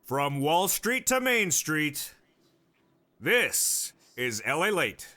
From Wall Street to Main Street, this is LALATE.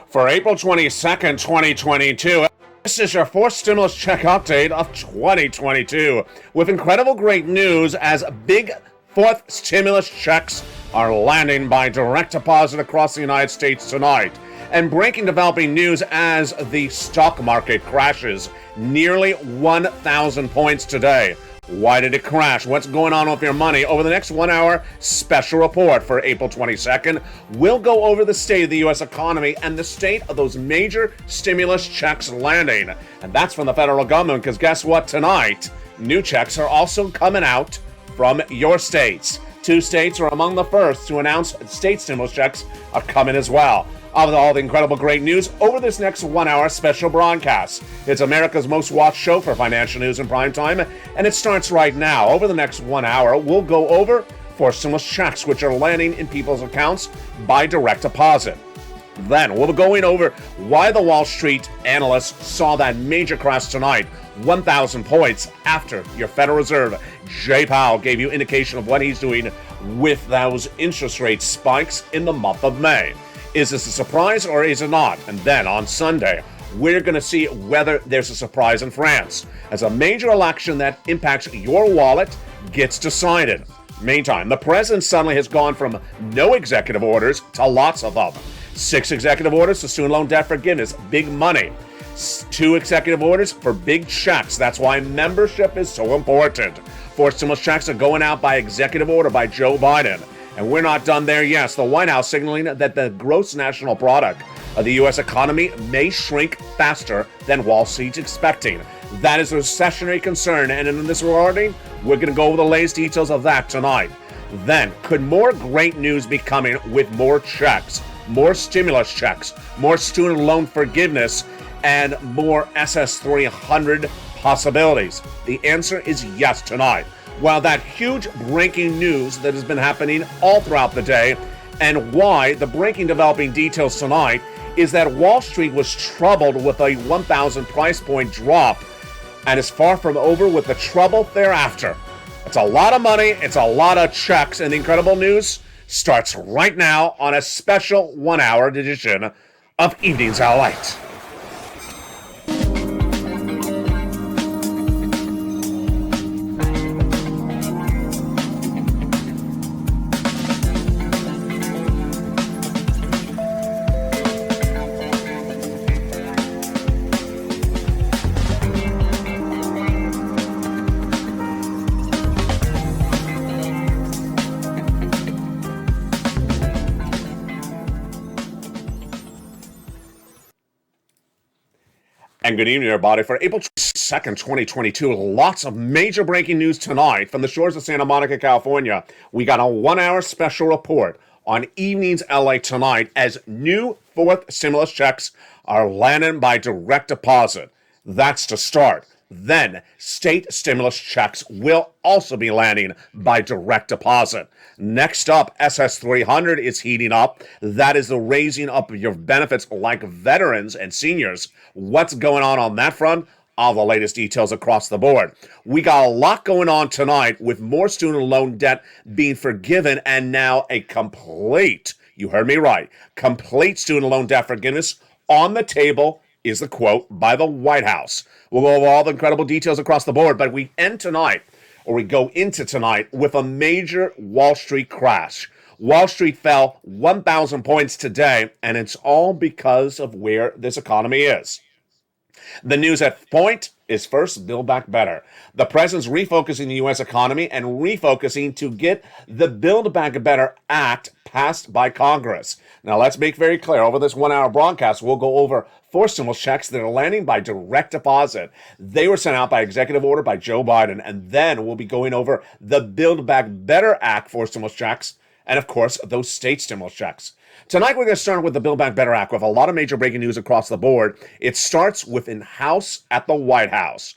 For April 22nd, 2022, this is your fourth stimulus check update of 2022 with incredible great news as big fourth stimulus checks are landing by direct deposit across the United States tonight. And breaking developing news as the stock market crashes nearly 1,000 points today. Why did it crash? What's going on with your money? Over the next 1 hour special report for April 22nd, we'll go over the state of the U.S. economy and the state of those major stimulus checks landing. And that's from the federal government, because guess what? Tonight, new checks are also coming out from your states. 2 states are among the first to announce state stimulus checks are coming as well. With all the incredible great news over this next 1 hour special broadcast. It's America's most watched show for financial news in prime time, and it starts right now. Over the next 1 hour, we'll go over 4 stimulus checks, which are landing in people's accounts by direct deposit. Then we'll be going over why the Wall Street analysts saw that major crash tonight, 1,000 points after your Federal Reserve, Jay Powell, gave you indication of what he's doing with those interest rate spikes in the month of May. Is this a surprise or is it not? And then on Sunday, we're going to see whether there's a surprise in France as a major election that impacts your wallet gets decided. Meantime, the president suddenly has gone from no executive orders to lots of them. 6 executive orders for student loan debt forgiveness, big money. 2 executive orders for big checks. That's why membership is so important. 4 stimulus checks are going out by executive order by Joe Biden. And we're not done there yet. The White House signaling that the gross national product of the U.S. economy may shrink faster than Wall Street's expecting. That is a recessionary concern, and in this regarding, we're going to go over the latest details of that tonight. Then, could more great news be coming with more checks, more stimulus checks, more student loan forgiveness, and more SS300 possibilities? The answer is yes tonight. While that huge breaking news that has been happening all throughout the day, and why the breaking developing details tonight is that Wall Street was troubled with a 1,000 price point drop and is far from over with the trouble thereafter. It's a lot of money, it's a lot of checks, and the incredible news starts right now on a special 1 hour edition of Evenings Out Light. And good evening, everybody. For April 2nd, 2022, lots of major breaking news tonight from the shores of Santa Monica, California. We got a 1 hour special report on Evenings LA tonight as new 4th stimulus checks are landing by direct deposit. That's to start. Then, state stimulus checks will also be landing by direct deposit. Next up, SS300 is heating up. That is the raising up of your benefits like veterans and seniors. What's going on that front? All the latest details across the board. We got a lot going on tonight with more student loan debt being forgiven and now a complete, you heard me right, complete student loan debt forgiveness on the table is the quote by the White House. We'll go over all the incredible details across the board, but we end tonight, or we go into tonight, with a major Wall Street crash. Wall Street fell 1,000 points today, and it's all because of where this economy is. The news at point is first, Build Back Better. The president's refocusing the U.S. economy and refocusing to get the Build Back Better Act passed by Congress. Now, let's make very clear, over this 1 hour broadcast, we'll go over 4 stimulus checks that are landing by direct deposit. They were sent out by executive order by Joe Biden, and then we'll be going over the Build Back Better Act 4 stimulus checks, and of course, those state stimulus checks. Tonight, we're going to start with the Build Back Better Act with a lot of major breaking news across the board. It starts with in-house at the White House.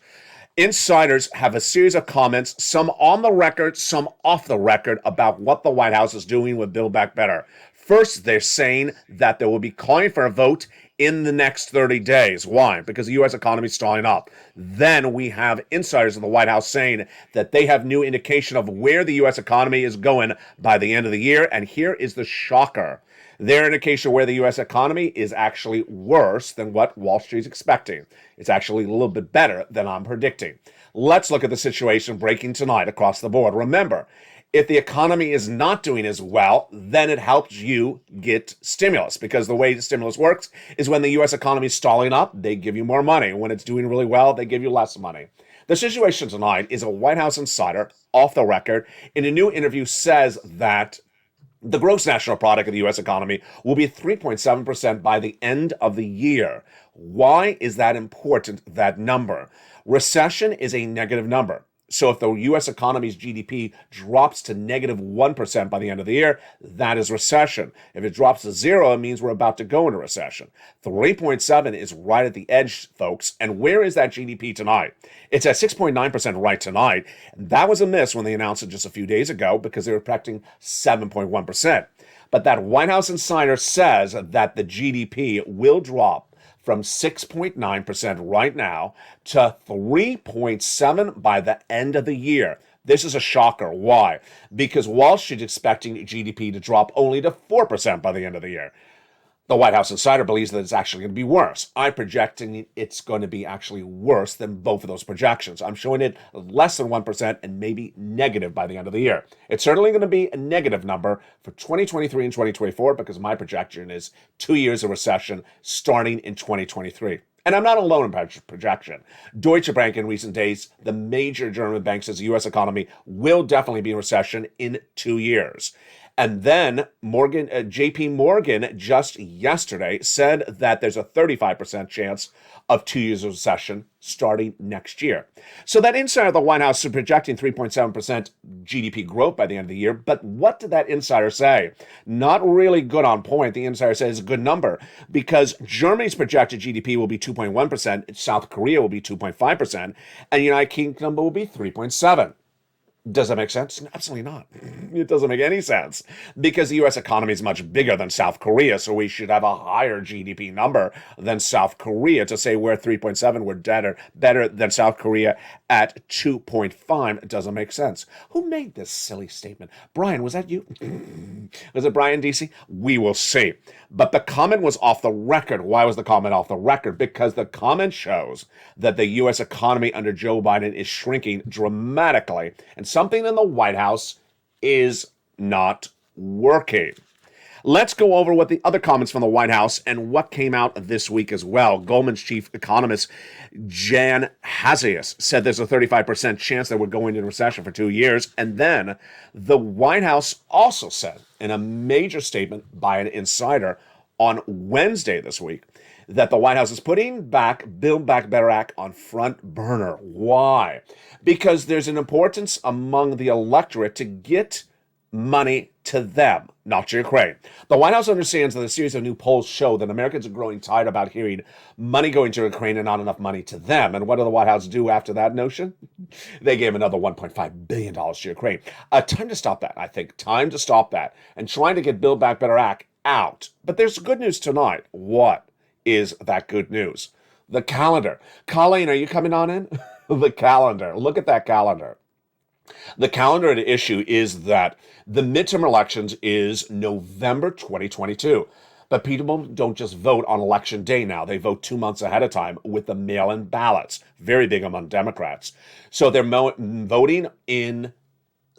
Insiders have a series of comments, some on the record, some off the record, about what the White House is doing with Build Back Better. First, they're saying that they will be calling for a vote in the next 30 days. Why? Because the U.S. economy is stalling up. Then we have insiders in the White House saying that they have new indication of where the U.S. economy is going by the end of the year. And here is the shocker. Their indication where the U.S. economy is actually worse than what Wall Street is expecting. It's actually a little bit better than I'm predicting. Let's look at the situation breaking tonight across the board. Remember, if the economy is not doing as well, then it helps you get stimulus, because the way the stimulus works is when the U.S. economy is stalling up, they give you more money. When it's doing really well, they give you less money. The situation tonight is a White House insider, off the record, in a new interview says that the gross national product of the U.S. economy will be 3.7% by the end of the year. Why is that important, that number? Recession is a negative number. So if the U.S. economy's GDP drops to negative 1% by the end of the year, that is recession. If it drops to 0, it means we're about to go into recession. 3.7 is right at the edge, folks. And where is that GDP tonight? It's at 6.9% right tonight. That was a miss when they announced it just a few days ago, because they were projecting 7.1%. But that White House insider says that the GDP will drop from 6.9% right now to 3.7% by the end of the year. This is a shocker. Why? Because Wall Street is expecting GDP to drop only to 4% by the end of the year. The White House insider believes that it's actually going to be worse. I'm projecting it's going to be actually worse than both of those projections. I'm showing it less than 1% and maybe negative by the end of the year. It's certainly going to be a negative number for 2023 and 2024, because my projection is 2 years of recession starting in 2023. And I'm not alone in projection. Deutsche Bank in recent days, the major German bank, says the U.S. economy will definitely be in recession in 2 years. And then JP Morgan just yesterday said that there's a 35% chance of 2 years of recession starting next year. So that insider of the White House is projecting 3.7% GDP growth by the end of the year. But what did that insider say? Not really good on point. The insider says it's a good number, because Germany's projected GDP will be 2.1%, South Korea will be 2.5%, and the United Kingdom will be 3.7%. Does that make sense? Absolutely not. It doesn't make any sense, because the U.S. economy is much bigger than South Korea, so we should have a higher GDP number than South Korea. To say we're 3.7, we're better than South Korea at 2.5 doesn't make sense. Who made this silly statement? Brian, was that you? Was it Brian DC? We will see. But the comment was off the record. Why was the comment off the record? Because the comment shows that the U.S. economy under Joe Biden is shrinking dramatically, and something in the White House is not working. Let's go over what the other comments from the White House and what came out this week as well. Goldman's chief economist, Jan Hazius, said there's a 35% chance that we're going into recession for 2 years. And then the White House also said in a major statement by an insider on Wednesday this week that the White House is putting back Build Back Better Act on front burner. Why? Because there's an importance among the electorate to get money to them, not to Ukraine. The White House understands that a series of new polls show that Americans are growing tired about hearing money going to Ukraine and not enough money to them. And what did the White House do after that notion? They gave another $1.5 billion to Ukraine. Time to stop that, I think. Time to stop that. And trying to get Build Back Better Act out. But there's good news tonight. What is that good news? The calendar. Colleen, are you coming on in? The calendar. Look at that calendar. The calendar at issue is that the midterm elections is November 2022. But people don't just vote on election day now. They vote 2 months ahead of time with the mail-in ballots. Very big among Democrats. So they're voting in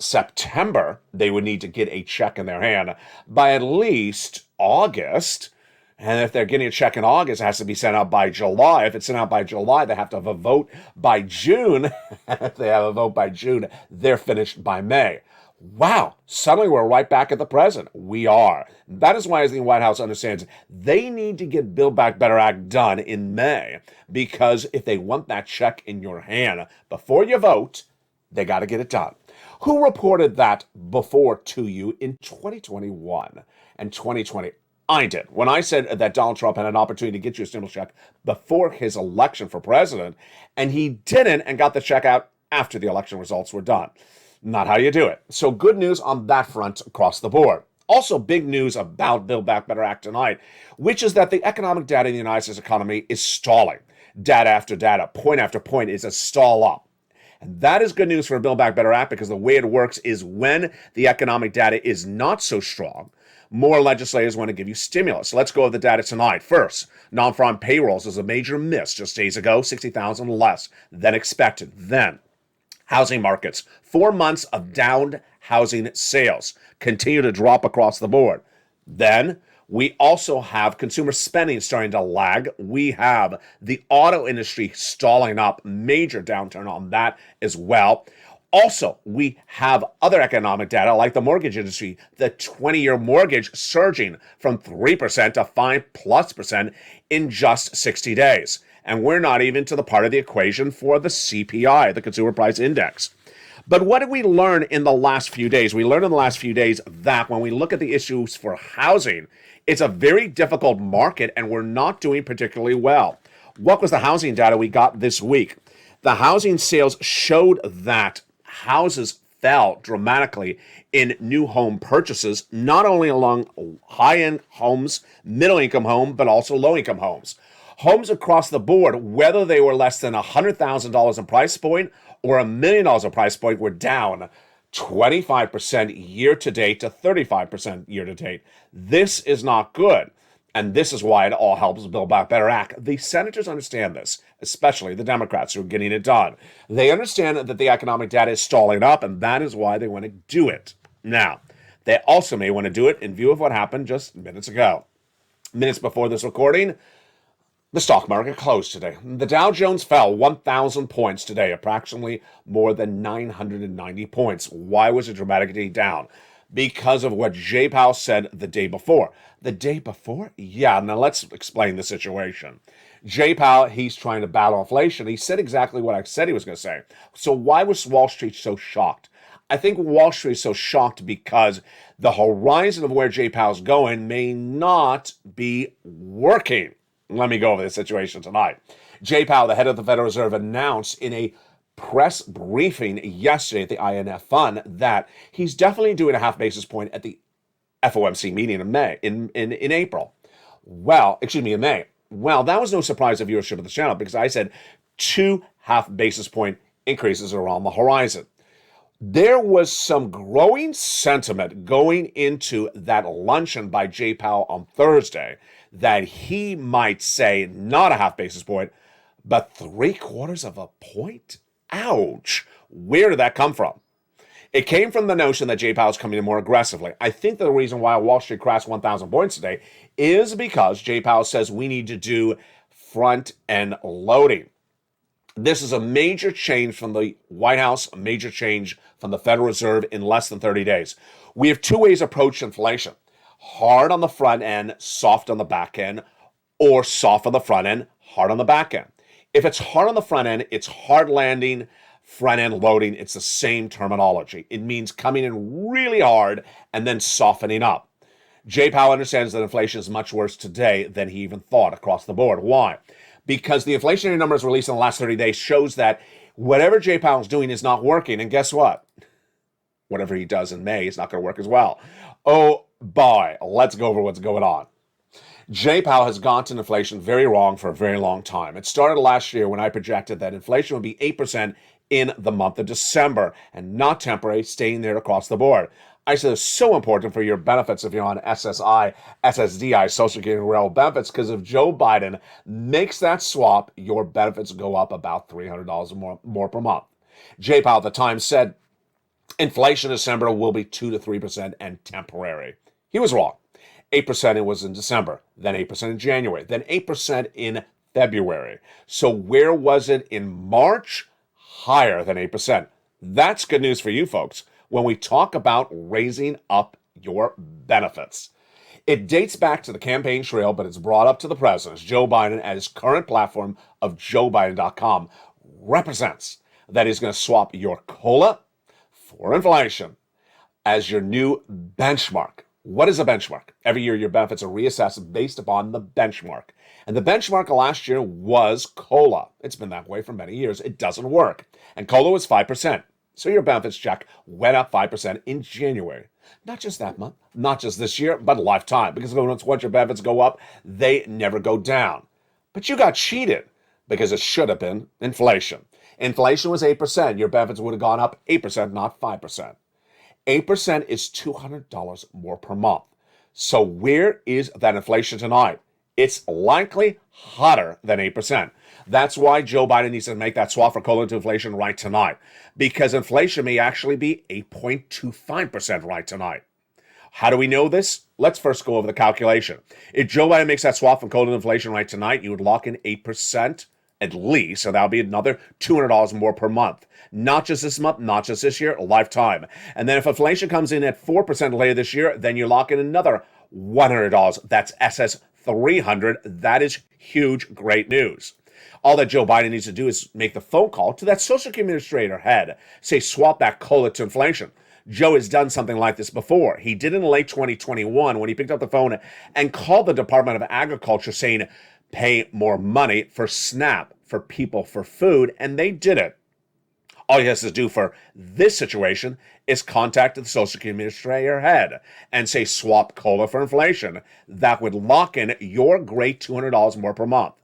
September. They would need to get a check in their hand by at least August. And if they're getting a check in August, it has to be sent out by July. If it's sent out by July, they have to have a vote by June. If they have a vote by June, they're finished by May. Wow, suddenly we're right back at the present. We are. That is why, as the White House understands, they need to get Build Back Better Act done in May, because if they want that check in your hand before you vote, they got to get it done. Who reported that before to you in 2021 and 2020? I did. When I said that Donald Trump had an opportunity to get you a stimulus check before his election for president, and he didn't, and got the check out after the election results were done. Not how you do it. So good news on that front across the board. Also, big news about Build Back Better Act tonight, which is that the economic data in the United States economy is stalling. Data after data, point after point is a stall up. And that is good news for a Build Back Better Act, because the way it works is when the economic data is not so strong, more legislators want to give you stimulus. Let's go over the data tonight. First, non-farm payrolls is a major miss just days ago, 60,000 less than expected. Then, housing markets, 4 months of downed housing sales continue to drop across the board. Then, we also have consumer spending starting to lag. We have the auto industry stalling up, major downturn on that as well. Also, we have other economic data like the mortgage industry, the 20-year mortgage surging from 3% to 5+% in just 60 days. And we're not even to the part of the equation for the CPI, the Consumer Price Index. But what did we learn in the last few days? We learned in the last few days that when we look at the issues for housing, it's a very difficult market and we're not doing particularly well. What was the housing data we got this week? The housing sales showed that houses fell dramatically in new home purchases, not only along high-end homes, middle-income home, but also low-income homes. Homes across the board, whether they were less than $100,000 in price point or $1 million in price point, were down 25% year-to-date to 35% year-to-date. This is not good. And this is why it all helps Build Back Better Act. The senators understand this, especially the Democrats who are getting it done. They understand that the economic data is stalling up, and that is why they want to do it. Now, they also may want to do it in view of what happened just minutes ago. Minutes before this recording, the stock market closed today. The Dow Jones fell 1,000 points today, approximately more than 990 points. Why was it dramatically down? Because of what Jay Powell said the day before. The day before? Yeah, now let's explain the situation. Jay Powell, he's trying to battle inflation. He said exactly what I said he was going to say. So why was Wall Street so shocked? I think Wall Street is so shocked because the horizon of where Jay Powell's going may not be working. Let me go over the situation tonight. Jay Powell, the head of the Federal Reserve, announced in a press briefing yesterday at the INF Fund that he's definitely doing a half basis point at the FOMC meeting in May, in April. In May. Well, that was no surprise to viewership of the channel because I said 2 half basis point increases are on the horizon. There was some growing sentiment going into that luncheon by Jay Powell on Thursday that he might say not a half basis point, but 3/4 of a point? Ouch. Where did that come from? It came from the notion that Jay Powell's coming in more aggressively. I think the reason why Wall Street crashed 1,000 points today is because Jay Powell says we need to do front-end loading. This is a major change from the White House, a major change from the Federal Reserve in less than 30 days. We have two ways to approach inflation. Hard on the front end, soft on the back end, or soft on the front end, hard on the back end. If it's hard on the front end, it's hard landing, front end loading. It's the same terminology. It means coming in really hard and then softening up. Jay Powell understands that inflation is much worse today than he even thought across the board. Why? Because the inflationary numbers released in the last 30 days shows that whatever Jay Powell's doing is not working. And guess what? Whatever he does in May is not going to work as well. Oh boy, let's go over what's going on. Jay Powell has gotten inflation very wrong for a very long time. It started last year when I projected that inflation would be 8% in the month of December and not temporary, staying there across the board. I said it's so important for your benefits if you're on SSI, SSDI, Social Security and Rail benefits, because if Joe Biden makes that swap, your benefits go up about $300 more per month. Jay Powell at the time said inflation in December will be 2 to 3% and temporary. He was wrong. 8% it was in December, then 8% in January, then 8% in February. So where was it in March? Higher than 8%. That's good news for you folks when we talk about raising up your benefits. It dates back to the campaign trail, but it's brought up to the president. Joe Biden, at his current platform of JoeBiden.com, represents that he's going to swap your COLA for inflation as your new benchmark. What is a benchmark? Every year your benefits are reassessed based upon the benchmark. And the benchmark last year was COLA. It's been that way for many years. It doesn't work. And COLA was 5%. So your benefits check went up 5% in January. Not just that month, not just this year, but lifetime. Because once your benefits go up, they never go down. But you got cheated because it should have been inflation. Inflation was 8%. Your benefits would have gone up 8%, not 5%. 8% is $200 more per month. So where is that inflation tonight? It's likely hotter than 8%. That's why Joe Biden needs to make that swap for cola into inflation right tonight, because inflation may actually be 8.25% right tonight. How do we know this? Let's first go over the calculation. If Joe Biden makes that swap from cola to inflation right tonight, you would lock in 8% at least, so that would be another $200 more per month. Not just this month, not just this year, a lifetime. And then if inflation comes in at 4% later this year, then you lock in another $100. That's SS 300. That is huge, great news. All that Joe Biden needs to do is make the phone call to that Social Security Administrator head. Say, swap that COLA to inflation. Joe has done something like this before. He did in late 2021 when he picked up the phone and called the Department of Agriculture saying, pay more money for SNAP, for people, for food, and they did it. All he has to do for this situation is contact the Social Security Administrator head and say, swap COLA for inflation. That would lock in your great $200 more per month.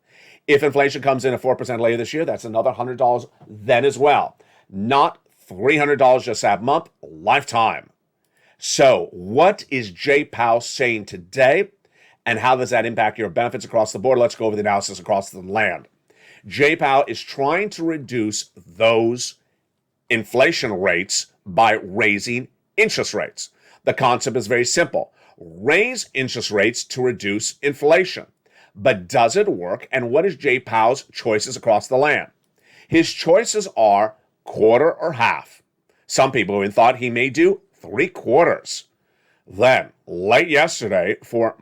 If inflation comes in at 4% later this year, that's another $100 then as well. Not $300 just that month, lifetime. So what is Jay Powell saying today, and how does that impact your benefits across the board? Let's go over the analysis across the land. Jay Powell is trying to reduce those inflation rates by raising interest rates. The concept is very simple. Raise interest rates to reduce inflation. But does it work? And what is Jay Powell's choices across the land? His choices are quarter or half. Some people even thought he may do 3/4. Then, late yesterday, for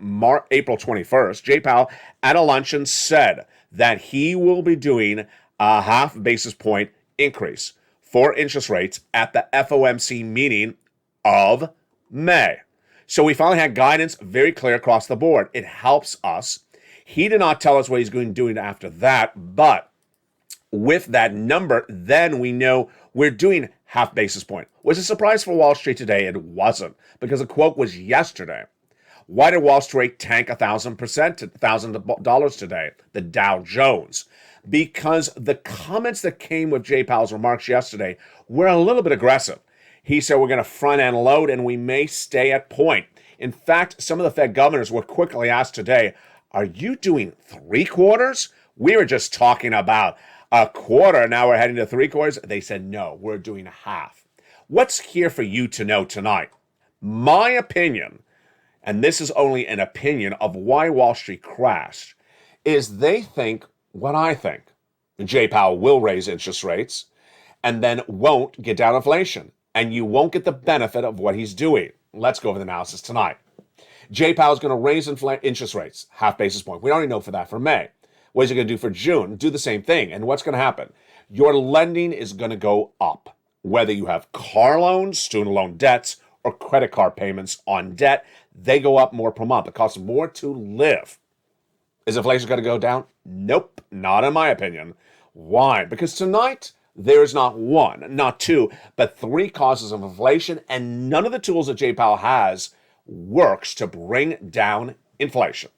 April 21st, Jay Powell at a luncheon said that he will be doing a half basis point increase for interest rates at the FOMC meeting of May. So we finally had guidance very clear across the board. It helps us. He did not tell us what he's going to do after that, but with that number, then we know we're doing half basis point. Was it a surprise for Wall Street today? It wasn't, because the quote was yesterday. Why did Wall Street tank 1,000% to $1,000 today? The Dow Jones. Because the comments that came with Jay Powell's remarks yesterday were a little bit aggressive. He said we're going to front end load and we may stay at point. In fact, some of the Fed governors were quickly asked today, are you doing 3/4? We were just talking about a quarter. Now we're heading to 3/4. They said, no, we're doing half. What's here for you to know tonight? My opinion, and this is only an opinion of why Wall Street crashed, is they think what I think. Jay Powell will raise interest rates and then won't get down inflation. And you won't get the benefit of what he's doing. Let's go over the analysis tonight. Jay Powell's going to raise interest rates, half basis point. We already know for that for May. What is he going to do for June? Do the same thing. And what's going to happen? Your lending is going to go up. Whether you have car loans, student loan debts, or credit card payments on debt, they go up more per month. It costs more to live. Is inflation going to go down? Nope, not in my opinion. Why? Because tonight, there is not one, not two, but 3 causes of inflation, and none of the tools that Jay Powell has works to bring down inflation.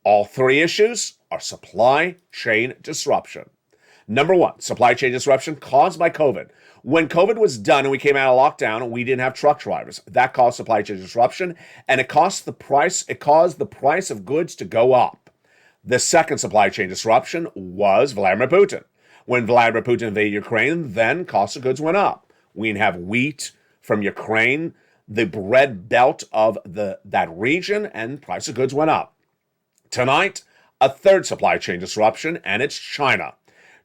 All 3 issues are supply chain disruption. Number 1, supply chain disruption caused by COVID. When COVID was done and we came out of lockdown, we didn't have truck drivers. That caused supply chain disruption, and it caused the price of goods to go up. The second supply chain disruption was Vladimir Putin. When Vladimir Putin invaded Ukraine, then cost of goods went up. We didn't have wheat from Ukraine, the bread belt of that region, and price of goods went up. Tonight, a third supply chain disruption, and it's China.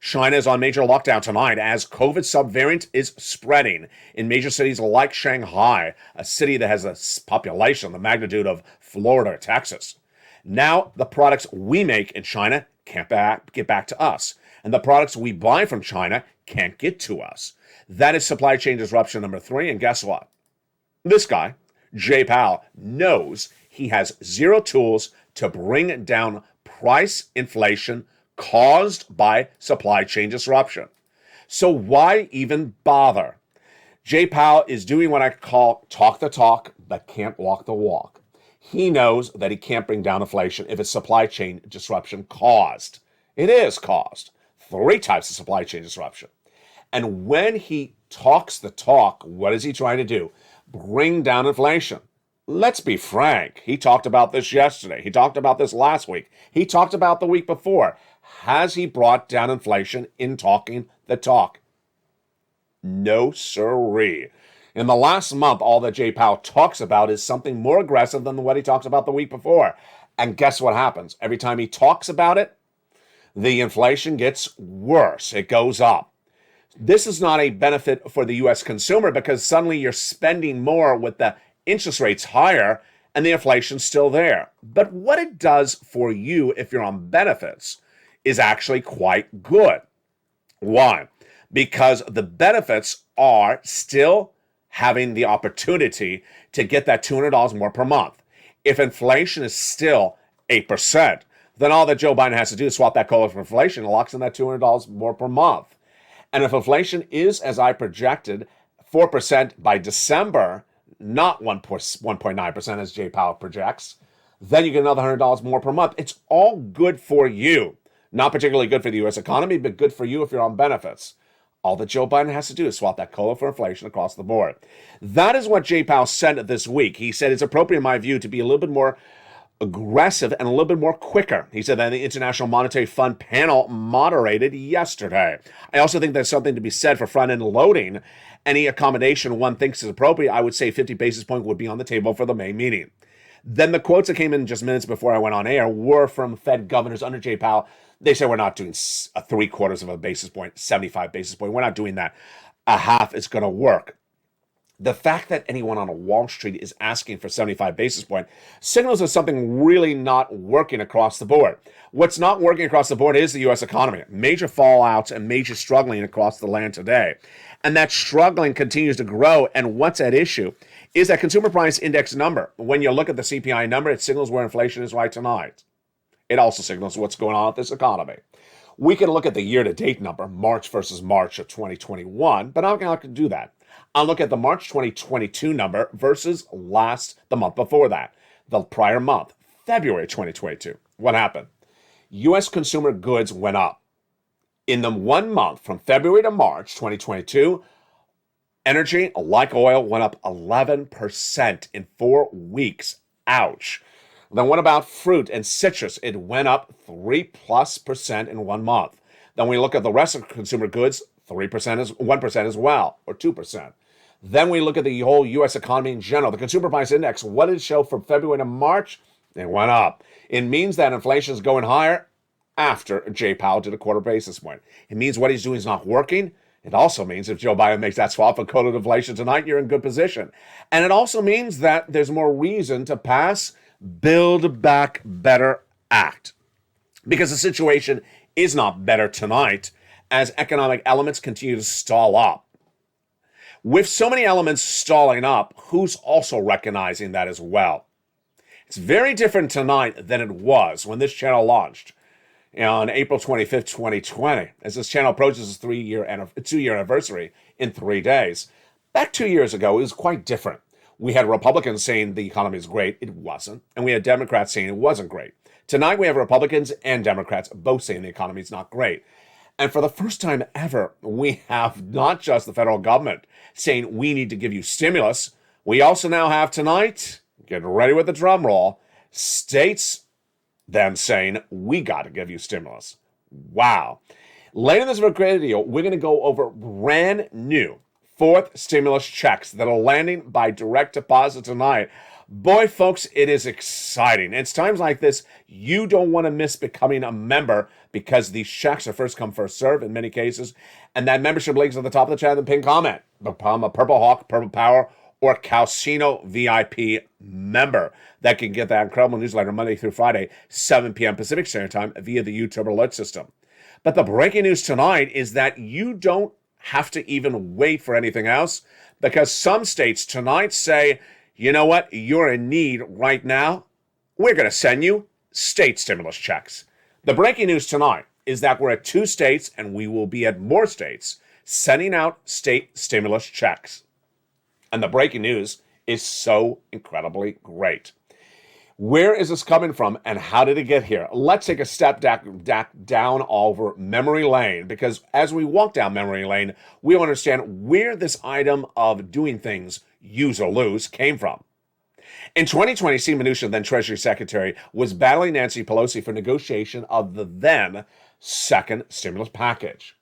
China is on major lockdown tonight as COVID subvariant is spreading in major cities like Shanghai, a city that has a population the magnitude of Florida or Texas. Now, the products we make in China can't get back to us, and the products we buy from China can't get to us. That is supply chain disruption number 3, and guess what? This guy, Jay Powell, knows he has 0 tools to bring down price inflation caused by supply chain disruption. So why even bother? Jay Powell is doing what I call talk the talk, but can't walk the walk. He knows that he can't bring down inflation if it's supply chain disruption caused. It is caused. 3 types of supply chain disruption. And when he talks the talk, what is he trying to do? Bring down inflation. Let's be frank. He talked about this yesterday. He talked about this last week. He talked about the week before. Has he brought down inflation in talking the talk? No sirree. In the last month, all that Jay Powell talks about is something more aggressive than what he talked about the week before. And guess what happens? Every time he talks about it, the inflation gets worse. It goes up. This is not a benefit for the U.S. consumer because suddenly you're spending more with the interest rates higher and the inflation's still there. But what it does for you if you're on benefits is actually quite good. Why? Because the benefits are still having the opportunity to get that $200 more per month. If inflation is still 8%, then all that Joe Biden has to do is swap that COLA for inflation and locks in that $200 more per month. And if inflation is, as I projected, 4% by December, not 1.9% as Jay Powell projects, then you get another $100 more per month. It's all good for you. Not particularly good for the U.S. economy, but good for you if you're on benefits. All that Joe Biden has to do is swap that COLA for inflation across the board. That is what Jay Powell said this week. He said it's appropriate, in my view, to be a little bit more aggressive and a little bit more quicker. He said that the International Monetary Fund panel moderated yesterday. I also think there's something to be said for front-end loading. Any accommodation one thinks is appropriate, I would say 50 basis points would be on the table for the May meeting. Then the quotes that came in just minutes before I went on air were from Fed governors under Jay Powell. They said we're not doing 3/4 of a basis point, 75 basis point. We're not doing that. A half is going to work. The fact that anyone on Wall Street is asking for 75 basis point signals there's something really not working across the board. What's not working across the board is the U.S. economy. Major fallouts and major struggling across the land today. And that struggling continues to grow. And what's at issue is that consumer price index number. When you look at the CPI number, it signals where inflation is right tonight. It also signals what's going on with this economy. We can look at the year-to-date number, March versus March of 2021, but I'm not going to do that. I'll look at the March 2022 number versus the month before that, the prior month, February 2022. What happened? U.S. consumer goods went up. In the 1 month from February to March 2022, energy, like oil, went up 11% in 4 weeks. Ouch. Then what about fruit and citrus? It went up 3+% in 1 month. Then we look at the rest of consumer goods, 1% as well, or 2%. Then we look at the whole U.S. economy in general. The consumer price index, what did it show from February to March? It went up. It means that inflation is going higher after Jay Powell did a 1/4 basis point. It means what he's doing is not working. It also means if Joe Biden makes that swap for COLA inflation tonight, you're in good position. And it also means that there's more reason to pass Build Back Better Act. Because the situation is not better tonight as economic elements continue to stall up. With so many elements stalling up, who's also recognizing that as well? It's very different tonight than it was when this channel launched on April 25th, 2020, as this channel approaches its 2-year anniversary in 3 days. Back 2 years ago, it was quite different. We had Republicans saying the economy is great. It wasn't. And we had Democrats saying it wasn't great. Tonight, we have Republicans and Democrats both saying the economy is not great. And for the first time ever, we have not just the federal government saying we need to give you stimulus. We also now have tonight, get ready with the drum roll, states then saying we got to give you stimulus. Wow. Later in this video, we're going to go over brand new 4th stimulus checks that are landing by direct deposit tonight. Boy, folks, it is exciting. It's times like this you don't want to miss becoming a member because these checks are first come, first serve in many cases. And that membership link's at the top of the chat in the pinned comment. Become a Purple Hawk, Purple Power, or Calcino VIP member that can get that incredible newsletter Monday through Friday, 7 p.m. Pacific Standard Time via the YouTube alert system. But the breaking news tonight is that you don't have to even wait for anything else because some states tonight say, you know what, you're in need right now. We're going to send you state stimulus checks. The breaking news tonight is that we're at 2 states and we will be at more states sending out state stimulus checks. And the breaking news is so incredibly great. Where is this coming from and how did it get here? Let's take a step down over memory lane, because as we walk down memory lane, we'll understand where this item of doing things, use or lose, came from. In 2020, Steve Mnuchin, then Treasury Secretary, was battling Nancy Pelosi for negotiation of the then second stimulus package.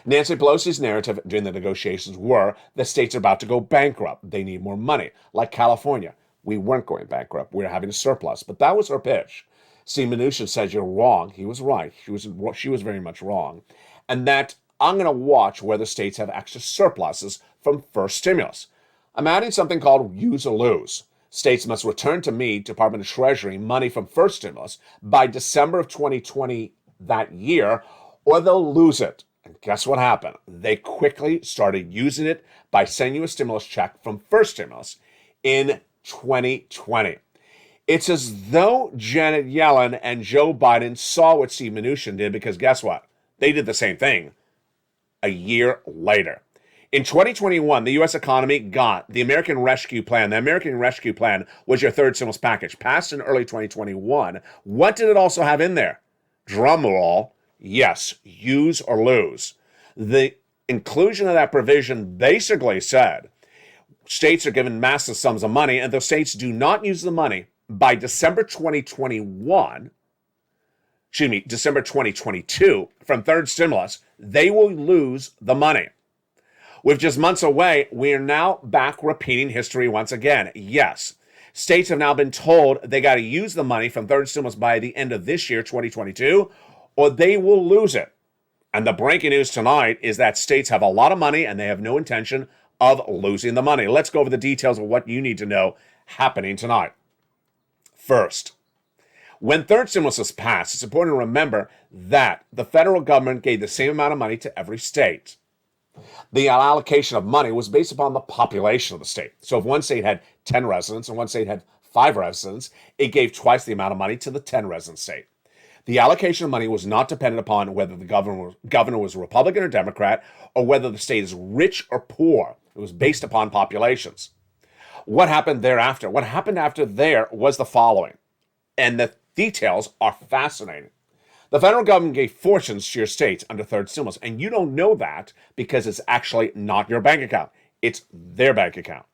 Nancy Pelosi's narrative during the negotiations were the states are about to go bankrupt. They need more money, like California. We weren't going bankrupt. We were having a surplus. But that was her pitch. Steve Mnuchin says you're wrong. He was right. She was very much wrong. And that I'm going to watch whether states have extra surpluses from first stimulus. I'm adding something called use or lose. States must return to me, Department of Treasury, money from first stimulus by December of 2020 that year, or they'll lose it. And guess what happened? They quickly started using it by sending you a stimulus check from first stimulus in 2020. It's as though Janet Yellen and Joe Biden saw what Steve Mnuchin did, because guess what? They did the same thing a year later. In 2021, the U.S. economy got the American Rescue Plan. The American Rescue Plan was your third stimulus package, passed in early 2021. What did it also have in there? Drum roll, yes, use or lose. The inclusion of that provision basically said states are given massive sums of money, and the states do not use the money by December 2022 from third stimulus, they will lose the money. With just months away, we are now back repeating history once again. Yes, states have now been told they got to use the money from third stimulus by the end of this year, 2022, or they will lose it. And the breaking news tonight is that states have a lot of money and they have no intention of losing the money. Let's go over the details of what you need to know happening tonight. First, when third stimulus is passed, it's important to remember that the federal government gave the same amount of money to every state. The allocation of money was based upon the population of the state. So if one state had 10 residents and one state had 5 residents, it gave twice the amount of money to the 10 resident state. The allocation of money was not dependent upon whether the governor was a Republican or Democrat, or whether the state is rich or poor. It was based upon populations. What happened thereafter? What happened after there was the following, and the details are fascinating. The federal government gave fortunes to your states under third stimulus, and you don't know that because it's actually not your bank account. It's their bank account.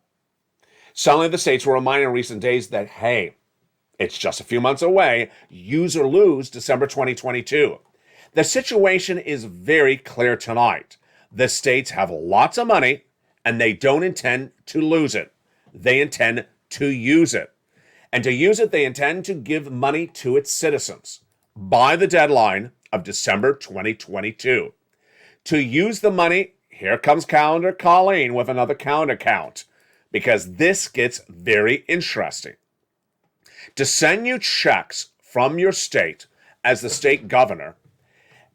Suddenly, the states were reminded in recent days that, hey, it's just a few months away, use or lose December 2022. The situation is very clear tonight. The states have lots of money, and they don't intend to lose it. They intend to use it. And to use it, they intend to give money to its citizens by the deadline of December 2022. To use the money, here comes Calendar Colleen with another calendar count, because this gets very interesting. To send you checks from your state as the state governor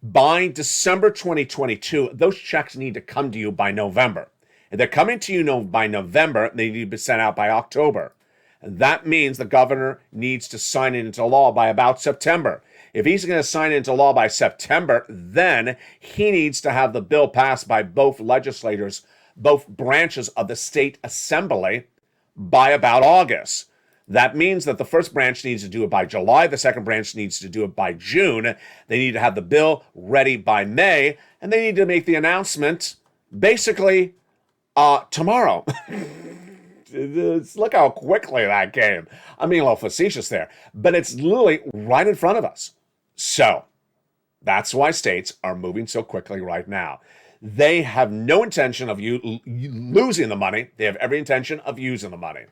by December 2022, those checks need to come to you by November. If they're coming to you by November, they need to be sent out by October. And that means the governor needs to sign it into law by about September. If he's going to sign it into law by September, then he needs to have the bill passed by both legislators, both branches of the state assembly, by about August. That means that the first branch needs to do it by July, the second branch needs to do it by June. They need to have the bill ready by May, and they need to make the announcement basically tomorrow. Look how quickly that came. I'm being a little facetious there, but it's literally right in front of us. So that's why states are moving so quickly right now. They have no intention of you losing the money. They have every intention of using the money.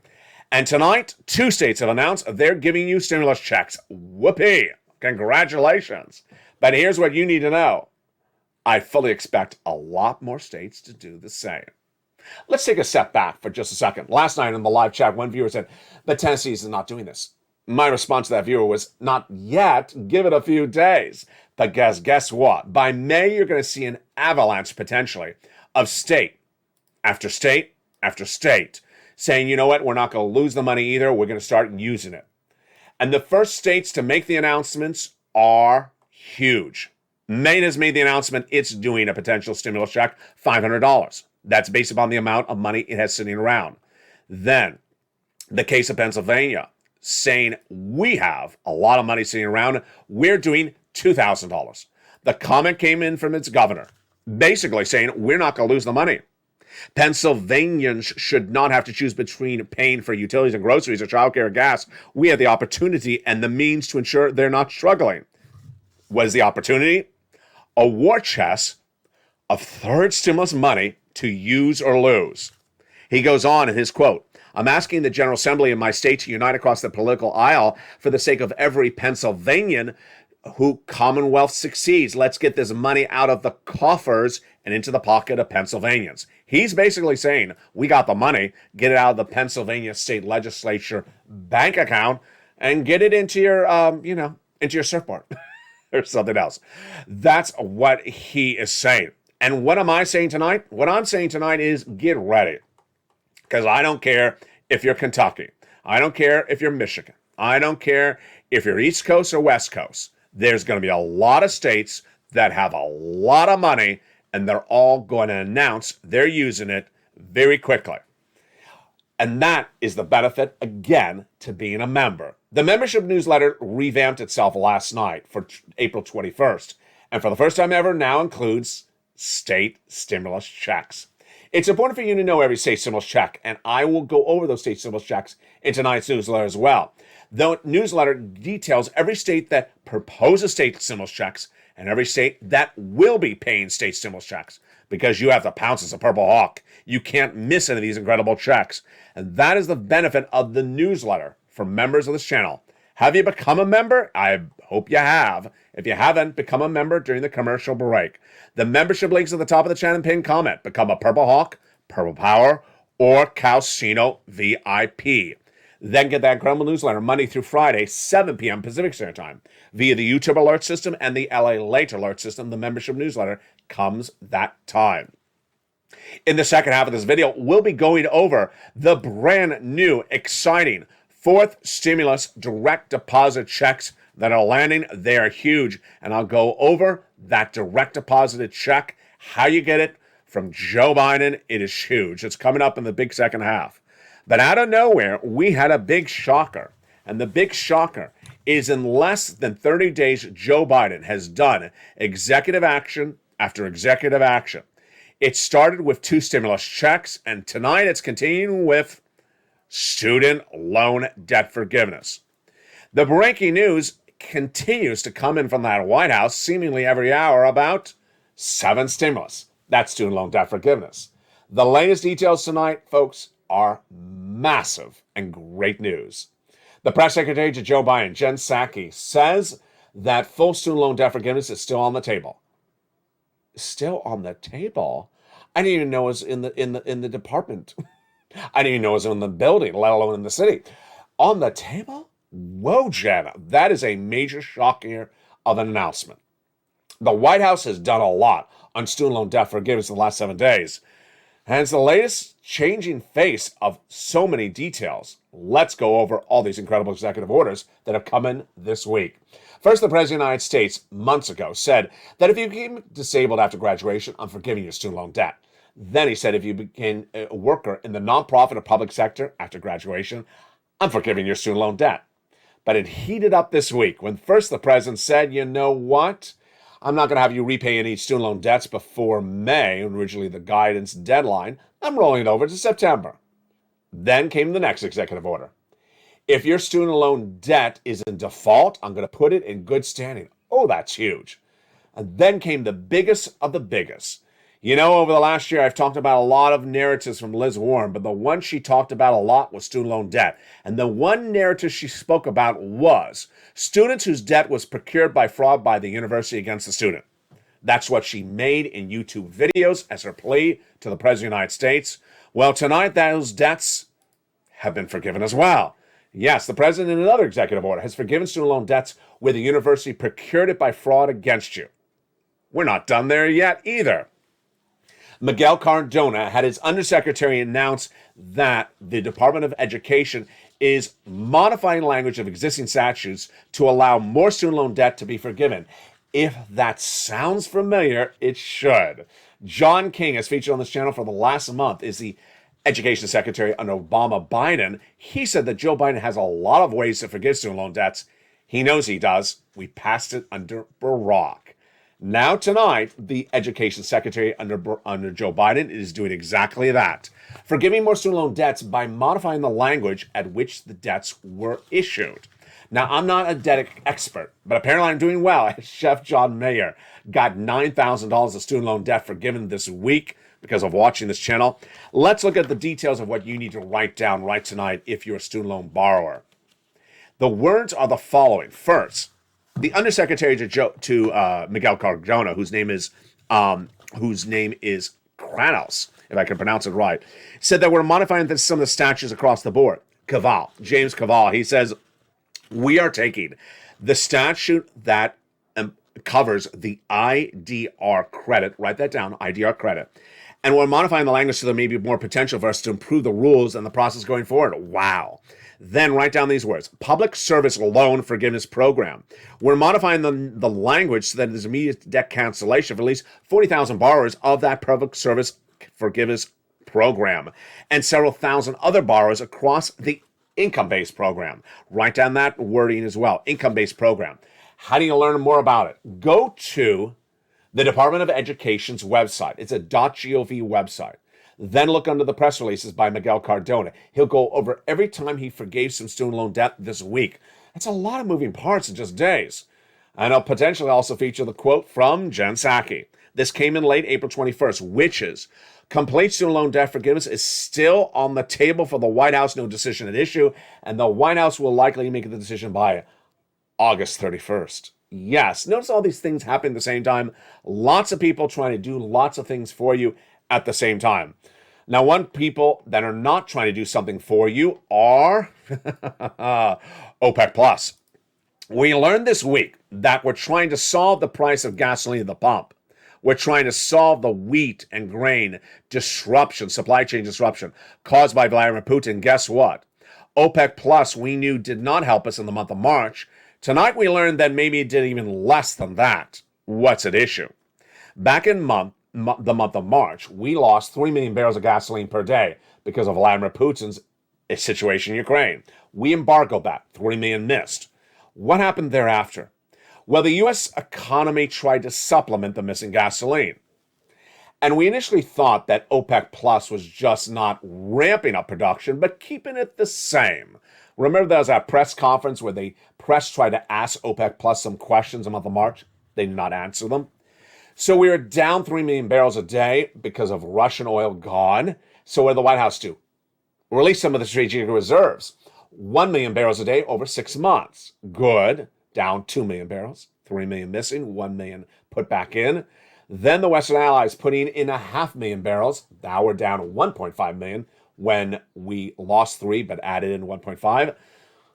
And tonight, 2 states have announced they're giving you stimulus checks. Whoopee! Congratulations. But here's what you need to know. I fully expect a lot more states to do the same. Let's take a step back for just a second. Last night in the live chat, one viewer said, but Tennessee is not doing this. My response to that viewer was, not yet, give it a few days. But guess what? By May, you're going to see an avalanche, potentially, of state after state after state saying, you know what, we're not going to lose the money either. We're going to start using it. And the first states to make the announcements are huge. Maine has made the announcement it's doing a potential stimulus check, $500. That's based upon the amount of money it has sitting around. Then, the case of Pennsylvania, saying we have a lot of money sitting around. We're doing $2,000. The comment came in from its governor, basically saying we're not going to lose the money. Pennsylvanians should not have to choose between paying for utilities and groceries or childcare or gas. We have the opportunity and the means to ensure they're not struggling. What is the opportunity? A war chest of third stimulus money to use or lose. He goes on in his quote, I'm asking the General Assembly in my state to unite across the political aisle for the sake of every Pennsylvanian who Commonwealth succeeds. Let's get this money out of the coffers and into the pocket of Pennsylvanians. He's basically saying, we got the money, get it out of the Pennsylvania state legislature bank account and get it into your, into your surfboard or something else. That's what he is saying. And what am I saying tonight? What I'm saying tonight is get ready. Because I don't care if you're Kentucky. I don't care if you're Michigan. I don't care if you're East Coast or West Coast. There's going to be a lot of states that have a lot of money, and they're all going to announce they're using it very quickly. And that is the benefit, again, to being a member. The membership newsletter revamped itself last night for April 21st, and for the first time ever now includes state stimulus checks. It's important for you to know every state stimulus check, and I will go over those state stimulus checks in tonight's newsletter as well. The newsletter details every state that proposes state stimulus checks and every state that will be paying state stimulus checks, because you have to pounce as a purple hawk. You can't miss any of these incredible checks. And that is the benefit of the newsletter for members of this channel. Have you become a member? I hope you have. If you haven't, become a member during the commercial break. The membership links at the top of the channel and pinned comment. Become a Purple Hawk, Purple Power, or Calcino VIP. Then get that incredible newsletter Monday through Friday, 7 p.m. Pacific Standard Time. Via the YouTube alert system and the LALATE alert system, the membership newsletter comes that time. In the second half of this video, we'll be going over the brand new, exciting fourth stimulus direct deposit checks that are landing. They are huge. And I'll go over that direct deposited check, how you get it from Joe Biden. It is huge. It's coming up in the big second half. But out of nowhere, we had a big shocker. And the big shocker is in less than 30 days, Joe Biden has done executive action after executive action. It started with 2 stimulus checks, and tonight it's continuing with student loan debt forgiveness. The breaking news continues to come in from that White House seemingly every hour about 7 stimulus. That's student loan debt forgiveness. The latest details tonight, folks, are massive and great news. The press secretary to Joe Biden, Jen Psaki, says that full student loan debt forgiveness is still on the table. Still on the table? I didn't even know it was in the department. I didn't even know it was in the building, let alone in the city. On the table? Whoa, Jen, that is a major shock here of an announcement. The White House has done a lot on student loan debt forgiveness in the last 7 days. And it's the latest changing face of so many details. Let's go over all these incredible executive orders that have come in this week. First, the President of the United States months ago said that if you became disabled after graduation, I'm forgiving your student loan debt. Then he said if you became a worker in the nonprofit or public sector after graduation, I'm forgiving your student loan debt. But it heated up this week when first the president said, you know what? I'm not going to have you repay any student loan debts before May, originally the guidance deadline. I'm rolling it over to September. Then came the next executive order. If your student loan debt is in default, I'm going to put it in good standing. Oh, that's huge. And then came the biggest of the biggest. You know, over the last year, I've talked about a lot of narratives from Liz Warren, but the one she talked about a lot was student loan debt. And the one narrative she spoke about was students whose debt was procured by fraud by the university against the student. That's what she made in YouTube videos as her plea to the President of the United States. Well, tonight, those debts have been forgiven as well. Yes, the President, in another executive order, has forgiven student loan debts where the university procured it by fraud against you. We're not done there yet either. Miguel Cardona had his undersecretary announce that the Department of Education is modifying language of existing statutes to allow more student loan debt to be forgiven. If that sounds familiar, it should. John King, as featured on this channel for the last month, is the education secretary under Obama Biden. He said that Joe Biden has a lot of ways to forgive student loan debts. He knows he does. We passed it under Barack. Now tonight, the education secretary under Joe Biden is doing exactly that, forgiving more student loan debts by modifying the language at which the debts were issued. Now, I'm not a debt expert, but apparently I'm doing well. Chef John Mayer got $9,000 of student loan debt forgiven this week because of watching this channel. Let's look at the details of what you need to write down right tonight if you're a student loan borrower. The words are the following. First, the Undersecretary to Miguel Cardona, whose name is Kranos, if I can pronounce it right, said that we're modifying some of the statutes across the board. James Cavall, he says, we are taking the statute that covers the IDR credit, write that down, IDR credit, and we're modifying the language so there may be more potential for us to improve the rules and the process going forward. Wow. Then write down these words. Public Service Loan Forgiveness Program. We're modifying the language so that there's immediate debt cancellation for at least 40,000 borrowers of that Public Service Forgiveness Program and several thousand other borrowers across the income-based program. Write down that wording as well. Income-based program. How do you learn more about it? Go to the Department of Education's website. It's a .gov website. Then look under the press releases by Miguel Cardona. He'll go over every time he forgave some student loan debt this week. That's a lot of moving parts in just days. And I'll potentially also feature the quote from Jen Psaki. This came in late April 21st, which is, complete student loan debt forgiveness is still on the table for the White House, no decision at issue, and the White House will likely make the decision by August 31st. Yes, notice all these things happening at the same time. Lots of people trying to do lots of things for you at the same time. Now, one people that are not trying to do something for you are OPEC Plus. We learned this week that we're trying to solve the price of gasoline at the pump. We're trying to solve the wheat and grain disruption, supply chain disruption caused by Vladimir Putin. Guess what? OPEC Plus, we knew, did not help us in the month of March. Tonight, we learned that maybe it did even less than that. What's at issue? Back in the month of March, we lost 3 million barrels of gasoline per day because of Vladimir Putin's situation in Ukraine. We embargoed that. 3 million missed. What happened thereafter? Well, the U.S. economy tried to supplement the missing gasoline. And we initially thought that OPEC Plus was just not ramping up production, but keeping it the same. Remember there was that press conference where the press tried to ask OPEC Plus some questions in the month of March? They did not answer them. So we were down 3 million barrels a day because of Russian oil gone. So what did the White House do? Release some of the strategic reserves. 1 million barrels a day over 6 months. Good. Down 2 million barrels. 3 million missing. 1 million put back in. Then the Western Allies putting in 500,000 barrels. Now we're down 1.5 million when we lost 3 but added in 1.5.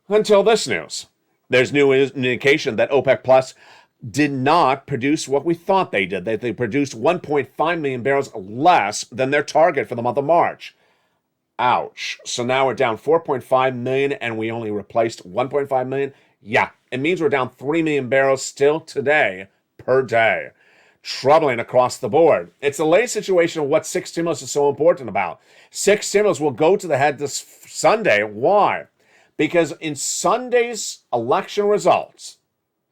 Until this news. There's new indication that OPEC Plus did not produce what we thought they did. They produced 1.5 million barrels less than their target for the month of March. Ouch. So now we're down 4.5 million and we only replaced 1.5 million. Yeah, it means we're down 3 million barrels still today per day. Troubling across the board. It's the latest situation of what 6 stimulus is so important about. 6 stimulus will go to the head this Sunday. Why? Because in Sunday's election results,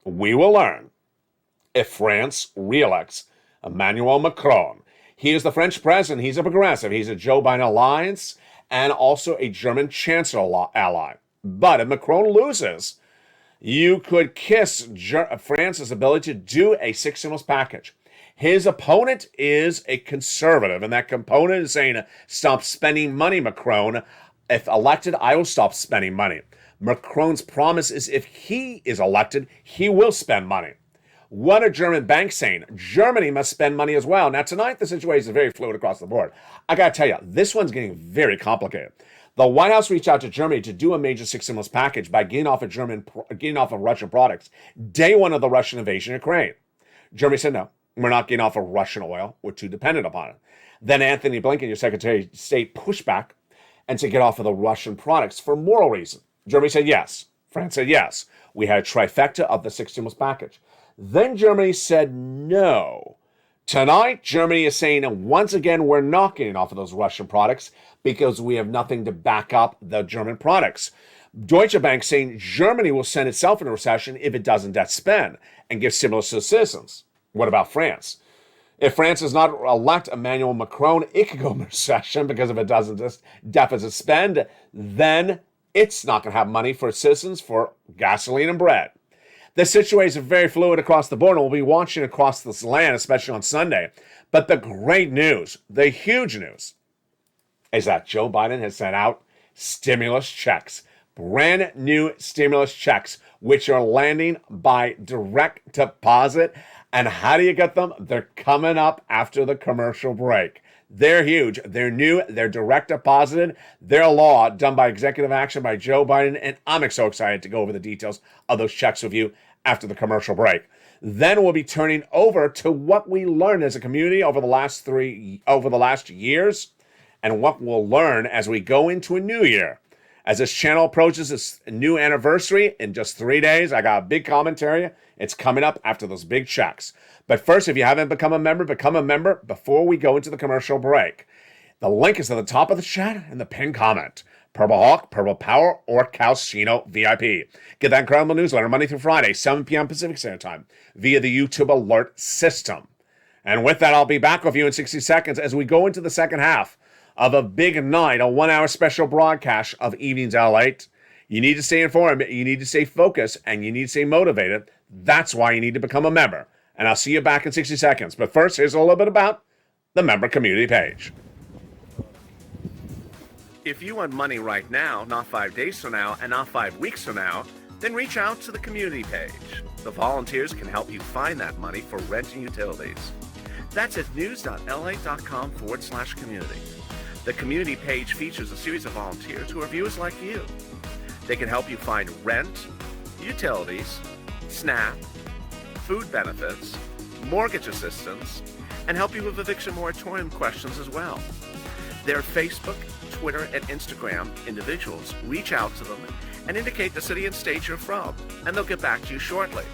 we will learn if France re-elects Emmanuel Macron. He is the French president. He's a progressive. He's a Joe Biden alliance and also a German chancellor ally. But if Macron loses, you could kiss France's ability to do a 6 stimulus package. His opponent is a conservative, and that component is saying, stop spending money, Macron. If elected, I will stop spending money. Macron's promise is if he is elected, he will spend money. What are German banks saying? Germany must spend money as well. Now, tonight, the situation is very fluid across the board. I got to tell you, this one's getting very complicated. The White House reached out to Germany to do a major 6 stimulus package by getting off of Russian products day one of the Russian invasion of Ukraine. Germany said, no, we're not getting off of Russian oil. We're too dependent upon it. Then Anthony Blinken, your Secretary of State, pushed back and to get off of the Russian products for moral reason. Germany said yes. France said yes. We had a trifecta of the 6 stimulus package. Then Germany said no Tonight, Germany is saying once again we're not getting off of those Russian products because we have nothing to back up the German products. Deutsche Bank saying Germany will send itself into recession if it doesn't debt spend and give stimulus to the citizens. What about France? If France does not elect Emmanuel Macron, it could go into recession because if it doesn't just deficit spend, then it's not going to have money for its citizens for gasoline and bread. The situation is very fluid across the board, and we'll be watching across this land, especially on Sunday. But the great news, the huge news, is that Joe Biden has sent out stimulus checks, brand new stimulus checks, which are landing by direct deposit. And how do you get them? They're coming up after the commercial break. They're huge. They're new. They're direct deposited. They're law done by executive action by Joe Biden. And I'm so excited to go over the details of those checks with you after the commercial break. Then we'll be turning over to what we learned as a community over the last years and what we'll learn as we go into a new year. As this channel approaches its new anniversary in just 3 days, I got a big commentary. It's coming up after those big checks. But first, if you haven't become a member before we go into the commercial break. The link is at the top of the chat and the pinned comment. Purple Hawk, Purple Power, or Calcino VIP. Get that incredible newsletter Monday through Friday, 7 p.m. Pacific Standard Time, via the YouTube alert system. And with that, I'll be back with you in 60 seconds as we go into the second half of a big night, a 1-hour special broadcast of Evenings LALATE. You need to stay informed, you need to stay focused, and you need to stay motivated. That's why you need to become a member. And I'll see you back in 60 seconds. But first, here's a little bit about the member community page. If you want money right now, not 5 days from now, and not 5 weeks from now, then reach out to the community page. The volunteers can help you find that money for rent and utilities. That's at news.la.com/community. The community page features a series of volunteers who are viewers like you. They can help you find rent, utilities, SNAP, food benefits, mortgage assistance, and help you with eviction moratorium questions as well. Their Facebook, Twitter, and Instagram individuals reach out to them and indicate the city and state you're from, and they'll get back to you shortly.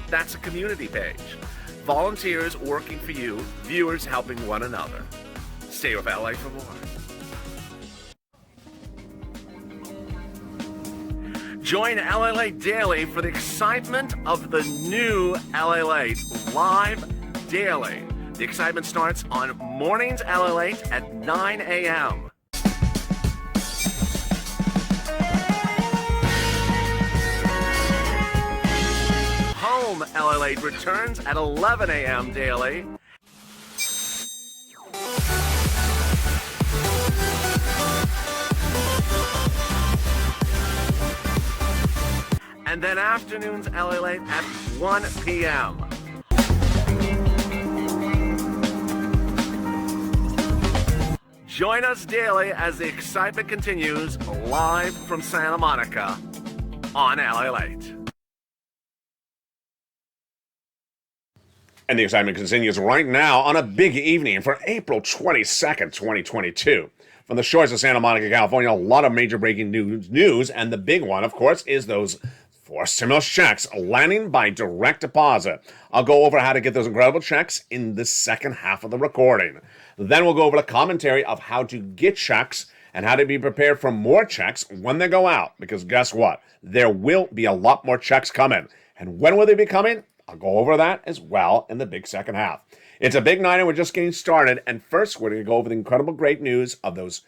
That's a community page. Volunteers working for you, viewers helping one another. Stay with LA for more. Join LALATE Daily for the excitement of the new LALATE live daily. The excitement starts on mornings LALATE at 9 a.m. Home LALATE returns at 11 a.m. daily. And then afternoons LALATE at 1 p.m. Join us daily as the excitement continues live from Santa Monica on LALATE. And the excitement continues right now on a big evening for April 22nd, 2022. From the shores of Santa Monica, California, a lot of major breaking news, and the big one, of course, is those 4 stimulus checks landing by direct deposit. I'll go over how to get those incredible checks in the second half of the recording. Then we'll go over the commentary of how to get checks and how to be prepared for more checks when they go out. Because guess what? There will be a lot more checks coming. And when will they be coming? I'll go over that as well in the big second half. It's a big night and we're just getting started. And first, we're going to go over the incredible great news of those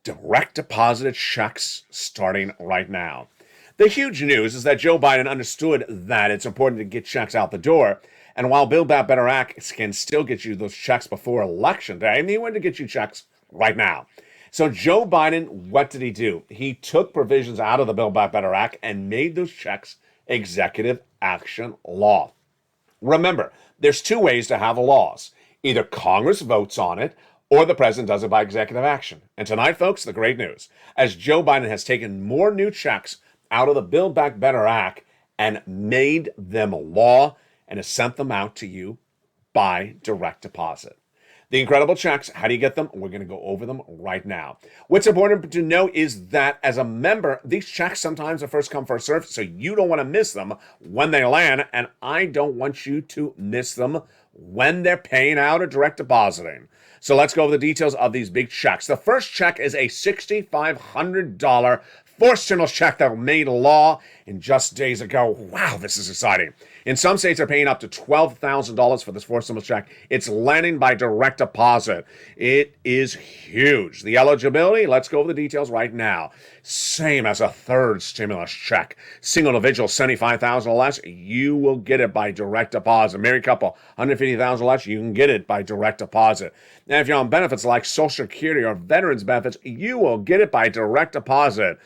direct deposited checks starting right now. The huge news is that Joe Biden understood that it's important to get checks out the door. And while Build Back Better Act can still get you those checks before Election Day, and he wanted to get you checks right now. So Joe Biden, what did he do? He took provisions out of the Build Back Better Act and made those checks executive action law. Remember, there's 2 ways to have laws. Either Congress votes on it, or the president does it by executive action. And tonight, folks, the great news. As Joe Biden has taken more new checks out of the Build Back Better Act and made them law and has sent them out to you by direct deposit. The incredible checks, how do you get them? We're going to go over them right now. What's important to know is that as a member, these checks sometimes are first come, first served, so you don't want to miss them when they land, and I don't want you to miss them when they're paying out or direct depositing. So let's go over the details of these big checks. The first check is a $6,500 forced stimulus check that made law in just days ago. Wow, this is exciting. In some states, they're paying up to $12,000 for this forced stimulus check. It's landing by direct deposit. It is huge. The eligibility, let's go over the details right now. Same as a third stimulus check. Single individual, $75,000 or less, you will get it by direct deposit. Married couple, $150,000 or less, you can get it by direct deposit. Now, if you're on benefits like Social Security or veterans benefits, you will get it by direct deposit.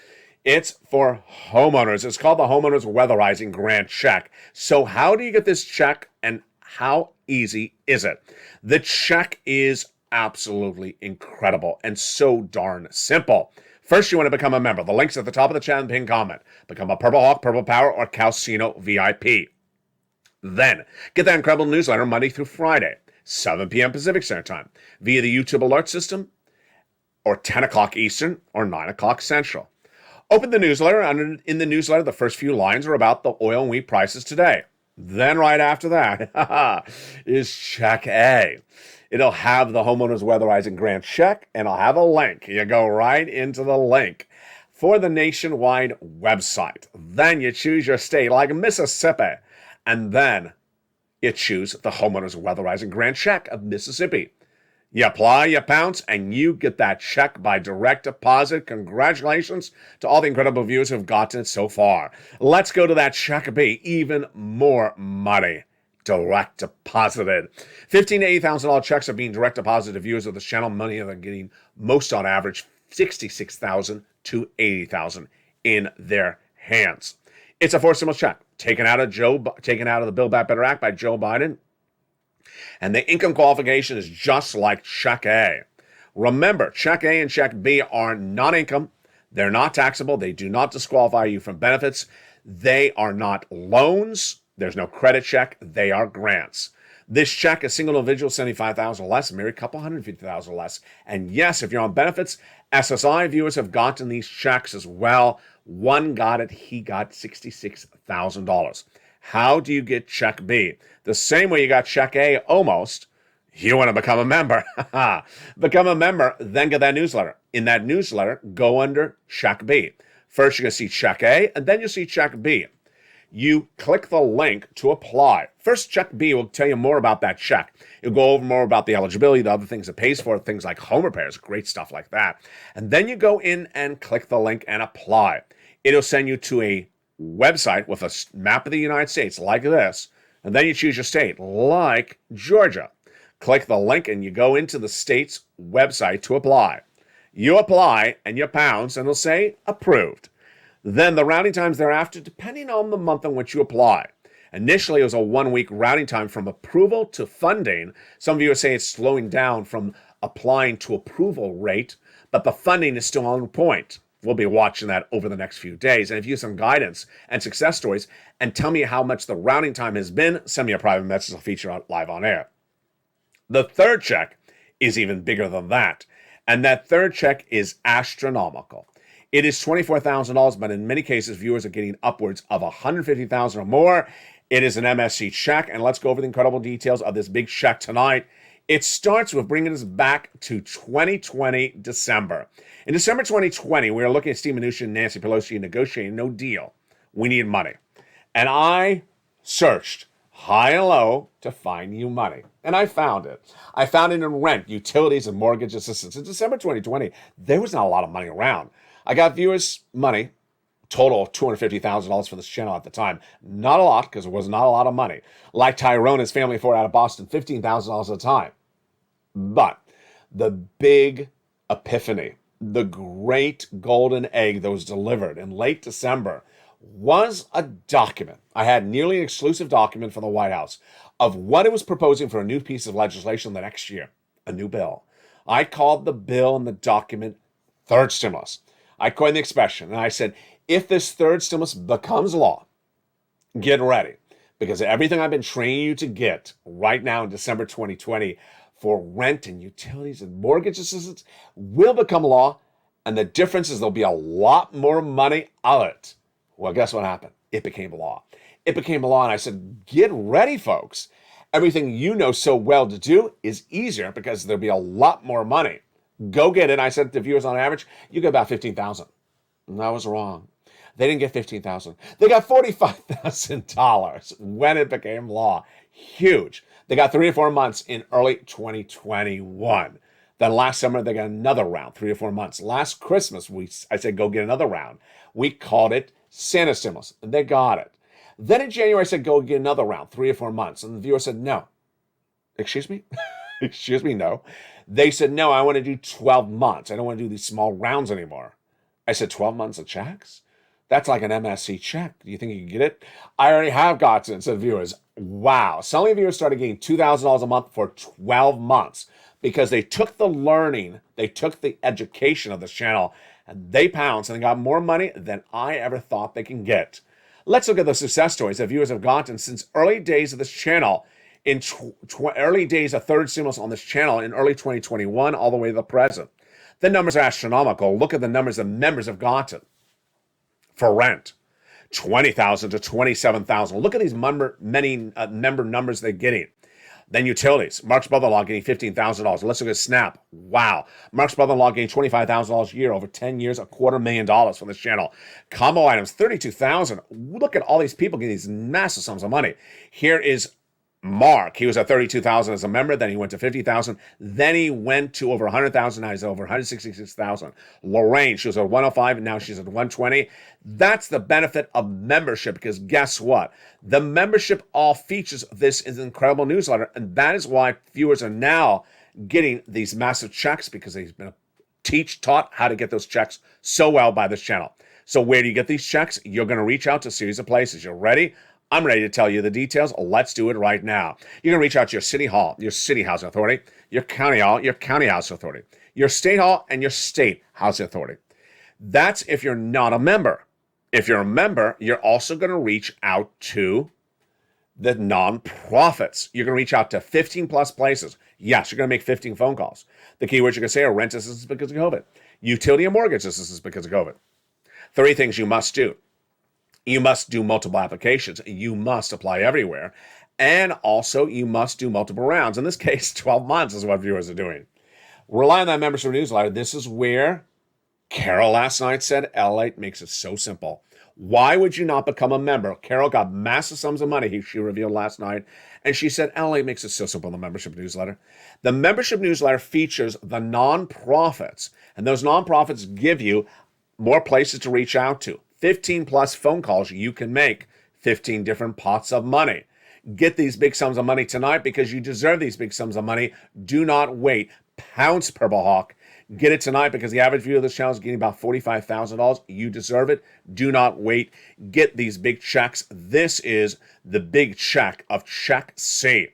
It's for homeowners. It's called the Homeowners Weatherizing Grant Check. So how do you get this check and how easy is it? The check is absolutely incredible and so darn simple. First, you want to become a member. The link's at the top of the chat and pinned comment. Become a Purple Hawk, Purple Power, or Calcino VIP. Then, get that incredible newsletter Monday through Friday, 7 p.m. Pacific Standard Time, via the YouTube alert system, or 10 o'clock Eastern, or 9 o'clock Central. Open the newsletter, and in the newsletter, the first few lines are about the oil and wheat prices today. Then right after that is Check A. It'll have the Homeowners Weatherizing Grant Check, and I'll have a link. You go right into the link for the nationwide website. Then you choose your state, like Mississippi, and then you choose the Homeowners Weatherizing Grant Check of Mississippi. You apply, you pounce, and you get that check by direct deposit. Congratulations to all the incredible viewers who have gotten it so far. Let's go to that Check B. Even more money direct deposited. $15,000 to $80,000 checks are being direct deposited to viewers of this channel. Money they're getting most on average $66,000 to $80,000 in their hands. It's a forced stimulus check taken out of the Build Back Better Act by Joe Biden. And the income qualification is just like Check A. Remember, Check A and Check B are non-income. They're not taxable. They do not disqualify you from benefits. They are not loans. There's no credit check. They are grants. This check is single individual, $75,000 or less, married couple, $150,000 or less. And yes, if you're on benefits, SSI viewers have gotten these checks as well. One got it. He got $66,000. How do you get Check B? The same way you got Check A, almost. You want to become a member. Become a member, then get that newsletter. In that newsletter, go under Check B. First, you're going to see Check A, and then you'll see Check B. You click the link to apply. First, Check B will tell you more about that check. It'll go over more about the eligibility, the other things it pays for, things like home repairs, great stuff like that. And then you go in and click the link and apply. It'll send you to a website with a map of the United States like this, and then you choose your state, like Georgia. Click the link and you go into the state's website to apply. You apply and you pounce and it'll say approved. Then the routing times thereafter, depending on the month in which you apply. Initially, it was a 1-week routing time from approval to funding. Some viewers say it's slowing down from applying to approval rate, but the funding is still on point. We'll be watching that over the next few days. And if you have some guidance and success stories and tell me how much the routing time has been, send me a private message. I'll feature it live on air. The third check is even bigger than that. And that third check is astronomical. It is $24,000, but in many cases, viewers are getting upwards of $150,000 or more. It is an MSC check. And let's go over the incredible details of this big check tonight. It starts with bringing us back to 2020 December. In December 2020, we were looking at Steve Mnuchin and Nancy Pelosi negotiating no deal. We need money. And I searched high and low to find you money. And I found it. I found it in rent, utilities, and mortgage assistance. In December 2020, there was not a lot of money around. I got viewers' money, total of $250,000 for this channel at the time. Not a lot, because it was not a lot of money. Like Tyrone and his family for out of Boston, $15,000 at a time. But the big epiphany, the great golden egg that was delivered in late December was a document. I had nearly an exclusive document from the White House of what it was proposing for a new piece of legislation the next year, a new bill. I called the bill and the document third stimulus. I coined the expression, and I said, if this third stimulus becomes law, get ready. Because everything I've been training you to get right now in December 2020 for rent and utilities and mortgage assistance will become law, and the difference is there'll be a lot more money of it. Well, guess what happened? It became law. It became law, and I said, get ready, folks. Everything you know so well to do is easier because there'll be a lot more money. Go get it. I said to viewers, on average, you get about $15,000. And I was wrong. They didn't get $15,000. They got $45,000 when it became law. Huge. They got 3 or 4 months in early 2021. Then last summer, they got another round, 3 or 4 months. Last Christmas, I said, go get another round. We called it Santa stimulus, and they got it. Then in January, I said, go get another round, 3 or 4 months. And the viewer said, no. Excuse me? Excuse me, no. They said, no, I want to do 12 months. I don't want to do these small rounds anymore. I said, 12 months of checks? That's like an MSC check. Do you think you can get it? I already have gotten it, said viewers. Wow. Some of the viewers started getting $2,000 a month for 12 months because they took the learning, they took the education of this channel, and they pounced and they got more money than I ever thought they can get. Let's look at the success stories that viewers have gotten since early days of this channel, in early days of third stimulus on this channel in early 2021 all the way to the present. The numbers are astronomical. Look at the numbers that members have gotten for rent. 20,000 to 27,000. Look at these member numbers they're getting. Then utilities. Mark's brother-in-law getting $15,000. Let's look at SNAP. Wow. Mark's brother-in-law getting $25,000 a year over 10 years, $250,000 from this channel. Combo items, $32,000. Look at all these people getting these massive sums of money. Here is Mark. He was at $32,000 as a member. Then he went to $50,000. Then he went to over $100,000. Now he's over $166,000. Lorraine, she was at $105,000 and now she's at $120,000. That's the benefit of membership, because guess what? The membership all features this is an incredible newsletter, and that is why viewers are now getting these massive checks, because they've been taught how to get those checks so well by this channel. So where do you get these checks? You're going to reach out to a series of places. You're ready? I'm ready to tell you the details. Let's do it right now. You're going to reach out to your city hall, your city housing authority, your county hall, your county housing authority, your state hall, and your state housing authority. That's if you're not a member. If you're a member, you're also going to reach out to the nonprofits. You're going to reach out to 15 plus places. Yes, you're going to make 15 phone calls. The keywords you're going to say are rent assistance because of COVID, utility and mortgage assistance because of COVID. 3 things you must do. You must do multiple applications. You must apply everywhere. And also, you must do multiple rounds. In this case, 12 months is what viewers are doing. Rely on that membership newsletter. This is where Carol last night said, LALATE makes it so simple. Why would you not become a member? Carol got massive sums of money, she revealed last night. And she said, LALATE makes it so simple, the membership newsletter. The membership newsletter features the nonprofits. And those nonprofits give you more places to reach out to. 15 plus phone calls you can make, 15 different pots of money. Get these big sums of money tonight because you deserve these big sums of money. Do not wait. Pounce, Purple Hawk. Get it tonight because the average viewer of this channel is getting about $45,000. You deserve it. Do not wait. Get these big checks. This is the big check of Check C.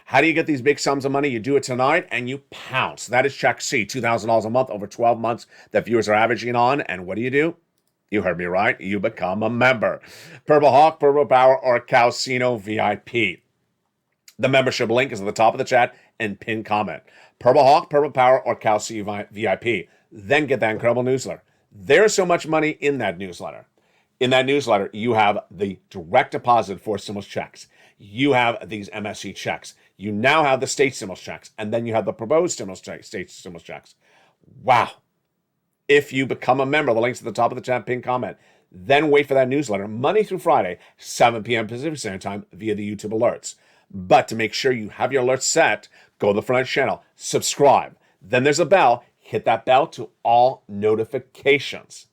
How do you get these big sums of money? You do it tonight and you pounce. That is Check C, $2,000 a month over 12 months that viewers are averaging on. And what do? You heard me right. You become a member. Purple Hawk, Purple Power, or Calcino VIP. The membership link is at the top of the chat and pinned comment. Purple Hawk, Purple Power, or Calcino VIP. Then get that incredible newsletter. There's so much money in that newsletter. In that newsletter, you have the direct deposit for stimulus checks. You have these MSC checks. You now have the state stimulus checks. And then you have the proposed state stimulus checks. Wow. If you become a member, the link's at the top of the chat, pinned comment. Then wait for that newsletter Monday through Friday, 7 p.m. Pacific Standard Time via the YouTube alerts. But to make sure you have your alerts set, go to the front channel, subscribe. Then there's a bell. Hit that bell to all notifications.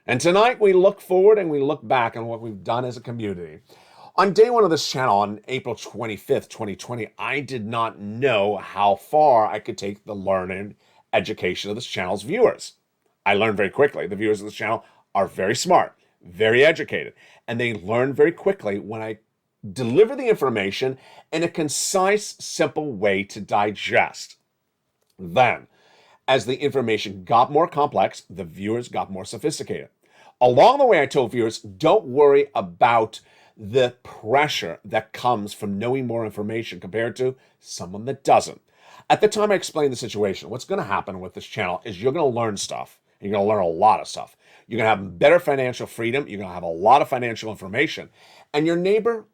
And tonight we look forward and we look back on what we've done as a community. On day 1 of this channel, on April 25th, 2020, I did not know how far I could take the learning education of this channel's viewers. I learned very quickly. The viewers of this channel are very smart, very educated, and they learn very quickly when I deliver the information in a concise, simple way to digest. Then, as the information got more complex, the viewers got more sophisticated. Along the way, I told viewers, don't worry about the pressure that comes from knowing more information compared to someone that doesn't. At the time I explained the situation, what's going to happen with this channel is you're going to learn stuff. You're going to learn a lot of stuff. You're going to have better financial freedom. You're going to have a lot of financial information. And your neighbor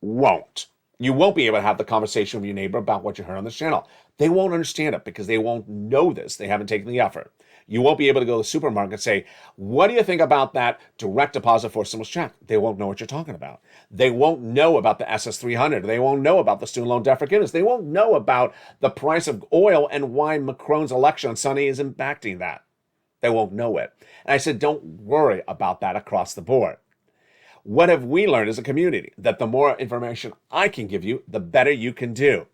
won't. You won't be able to have the conversation with your neighbor about what you heard on this channel. They won't understand it because they won't know this. They haven't taken the effort. You won't be able to go to the supermarket and say, what do you think about that direct deposit for a stimulus check? They won't know what you're talking about. They won't know about the SS300. They won't know about the student loan debt forgiveness. They won't know about the price of oil and why Macron's election on Sunday is impacting that. They won't know it. And I said, don't worry about that across the board. What have we learned as a community? That the more information I can give you, the better you can do.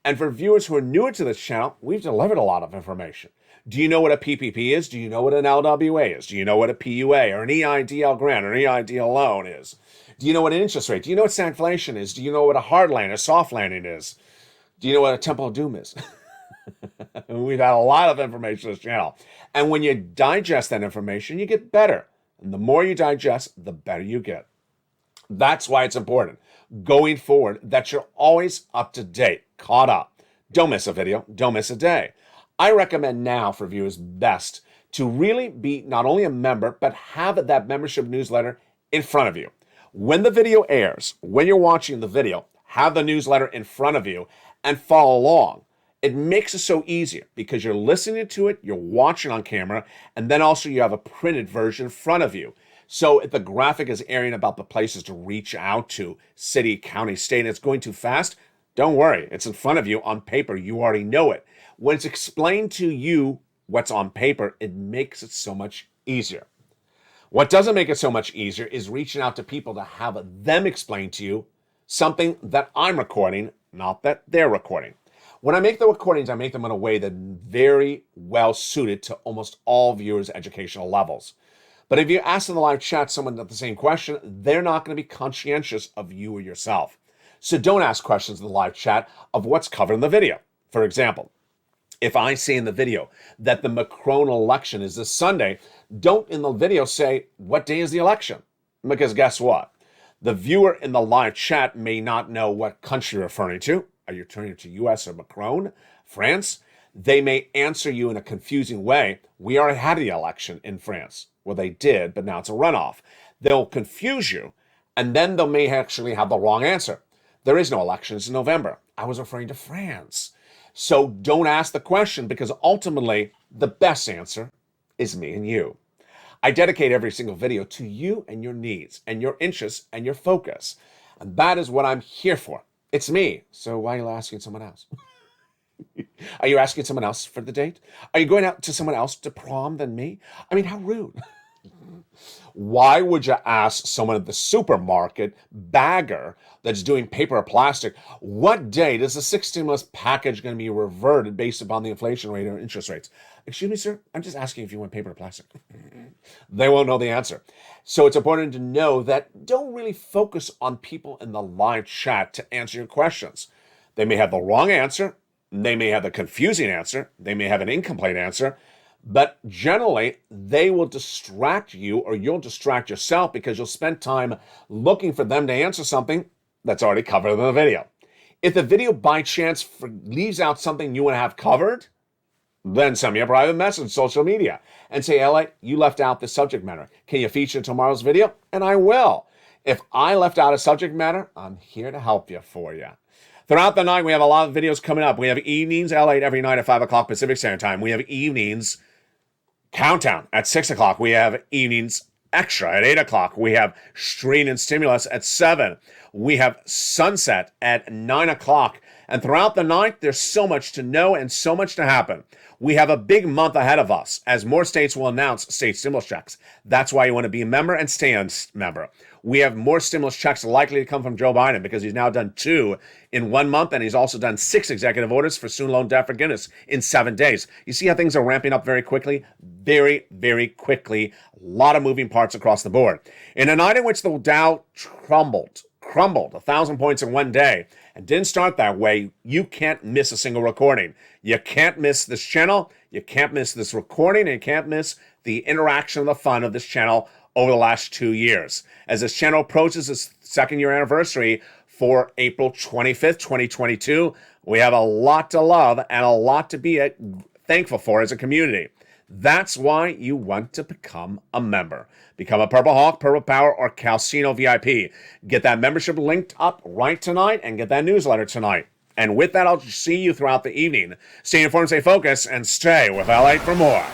And for viewers who are newer to this channel, we've delivered a lot of information. Do you know what a PPP is? Do you know what an LWA is? Do you know what a PUA or an EIDL grant or an EIDL loan is? Do you know what an interest rate? Do you know what stagflation is? Do you know what a hard landing or soft landing is? Do you know what a temple of doom is? We've had a lot of information on this channel. And when you digest that information, you get better. And the more you digest, the better you get. That's why it's important going forward that you're always up to date, caught up. Don't miss a video. Don't miss a day. I recommend now for viewers best to really be not only a member, but have that membership newsletter in front of you. When the video airs, when you're watching the video, have the newsletter in front of you and follow along. It makes it so easier because you're listening to it, you're watching on camera, and then also you have a printed version in front of you. So if the graphic is airing about the places to reach out to, city, county, state, and it's going too fast, don't worry. It's in front of you on paper. You already know it. When it's explained to you what's on paper, it makes it so much easier. What doesn't make it so much easier is reaching out to people to have them explain to you something that I'm recording, not that they're recording. When I make the recordings, I make them in a way that's very well suited to almost all viewers' educational levels. But if you ask in the live chat someone the same question, they're not going to be conscientious of you or yourself. So don't ask questions in the live chat of what's covered in the video. For example, if I say in the video that the Macron election is this Sunday, don't in the video say, what day is the election? Because guess what? The viewer in the live chat may not know what country you're referring to. Are you referring to US or Macron? France? They may answer you in a confusing way. We already had the election in France. Well, they did, but now it's a runoff. They'll confuse you, and then they may actually have the wrong answer. There is no elections in November. I was referring to France. So don't ask the question because ultimately the best answer is me and you. I dedicate every single video to you and your needs and your interests and your focus. And that is what I'm here for. It's me. So why are you asking someone else? Are you asking someone else for the date? Are you going out to someone else to prom than me? I mean, how rude. Why would you ask someone at the supermarket bagger that's doing paper or plastic, what date is the sixth stimulus package going to be reverted based upon the inflation rate or interest rates? Excuse me, sir, I'm just asking if you want paper or plastic. They won't know the answer. So it's important to know that don't really focus on people in the live chat to answer your questions. They may have the wrong answer. They may have the confusing answer. They may have an incomplete answer. But generally, they will distract you or you'll distract yourself because you'll spend time looking for them to answer something that's already covered in the video. If the video by chance leaves out something you want to have covered, then send me a private message on social media and say, LA, you left out this subject matter. Can you feature tomorrow's video? And I will. If I left out a subject matter, I'm here to help you for you. Throughout the night, we have a lot of videos coming up. We have evenings, LA, every night at 5 o'clock Pacific Standard Time. We have evenings countdown at 6 o'clock. We have evenings extra at 8 o'clock. We have Strain and Stimulus at 7. We have Sunset at 9 o'clock. And throughout the night, there's so much to know and so much to happen. We have a big month ahead of us as more states will announce state stimulus checks. That's why you want to be a member and stay a member. We have more stimulus checks likely to come from Joe Biden because he's now done 2 in 1 month, and he's also done 6 executive orders for student loan debt forgiveness in 7 days. You see how things are ramping up very quickly? Very, very quickly. A lot of moving parts across the board. In a night in which the Dow crumbled 1,000 points in 1 day, and didn't start that way, you can't miss a single recording. You can't miss this channel, you can't miss this recording, and you can't miss the interaction and the fun of this channel over the last 2 years. As this channel approaches its 2nd year anniversary for April 25th, 2022, We have a lot to love and a lot to be thankful for as a community. That's why you want to become a member. Become a Purple Hawk, Purple Power, or Calcino VIP. Get that membership linked up right tonight and get that newsletter tonight. And with that, I'll see you throughout the evening. Stay informed, stay focused, and stay with LA for more.